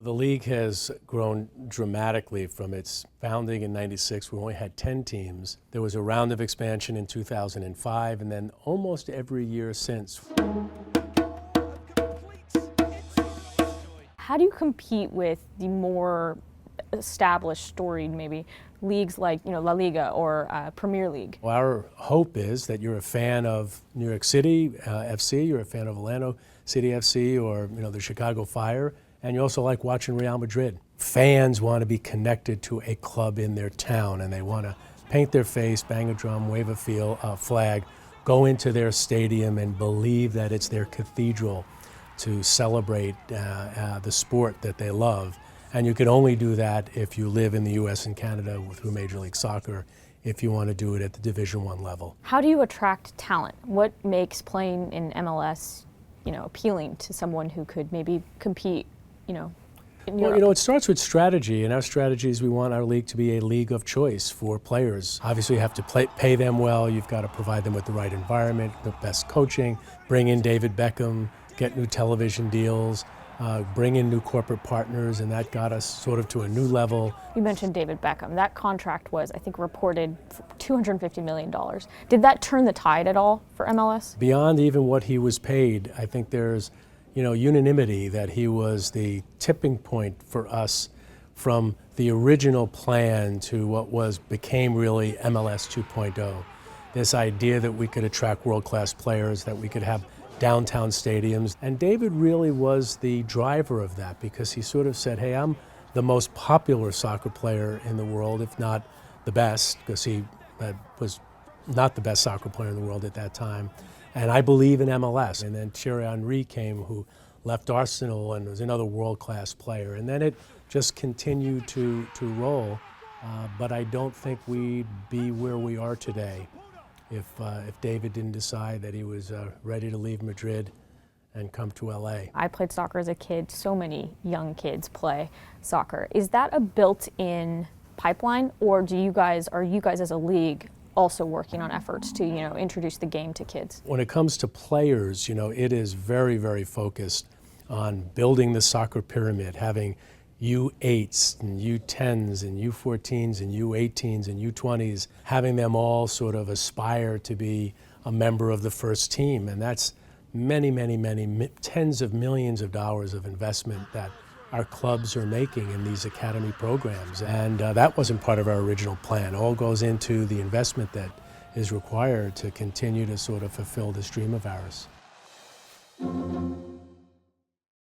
The league has grown dramatically from its founding in '96. We only had 10 teams. There was a round of expansion in 2005, and then almost every year since. How do you compete with the more established, storied, maybe, leagues like La Liga or Premier League? Well, our hope is that you're a fan of New York City FC, you're a fan of Orlando City FC, or the Chicago Fire, and you also like watching Real Madrid. Fans want to be connected to a club in their town, and they want to paint their face, bang a drum, wave a flag, go into their stadium and believe that it's their cathedral to celebrate the sport that they love. And you can only do that if you live in the U.S. and Canada through Major League Soccer, if you want to do it at the Division I level. How do you attract talent? What makes playing in MLS, appealing to someone who could maybe compete, in Europe? Well, it starts with strategy, and our strategy is we want our league to be a league of choice for players. Obviously, you have to pay them well. You've got to provide them with the right environment, the best coaching, bring in David Beckham, get new television deals, bring in new corporate partners, and that got us sort of to a new level. You mentioned David Beckham. That contract was, I think, reported for $250 million. Did that turn the tide at all for MLS? Beyond even what he was paid, I think there's unanimity that he was the tipping point for us from the original plan to what became really MLS 2.0. This idea that we could attract world-class players, that we could have downtown stadiums. And David really was the driver of that, because he sort of said, hey, I'm the most popular soccer player in the world, if not the best, because he was not the best soccer player in the world at that time. And I believe in MLS. And then Thierry Henry came, who left Arsenal and was another world-class player. And then it just continued to roll. But I don't think we'd be where we are today if David didn't decide that he was ready to leave Madrid and come to LA. I played soccer as a kid. So many young kids play soccer. Is that a built-in pipeline, or are you guys as a league also working on efforts to introduce the game to kids? When it comes to players, it is very, very focused on building the soccer pyramid, having U8s and U10s and U14s and U18s and U20s, having them all sort of aspire to be a member of the first team. And that's many, many, many tens of millions of dollars of investment that our clubs are making in these academy programs. And that wasn't part of our original plan. All goes into the investment that is required to continue to sort of fulfill this dream of ours.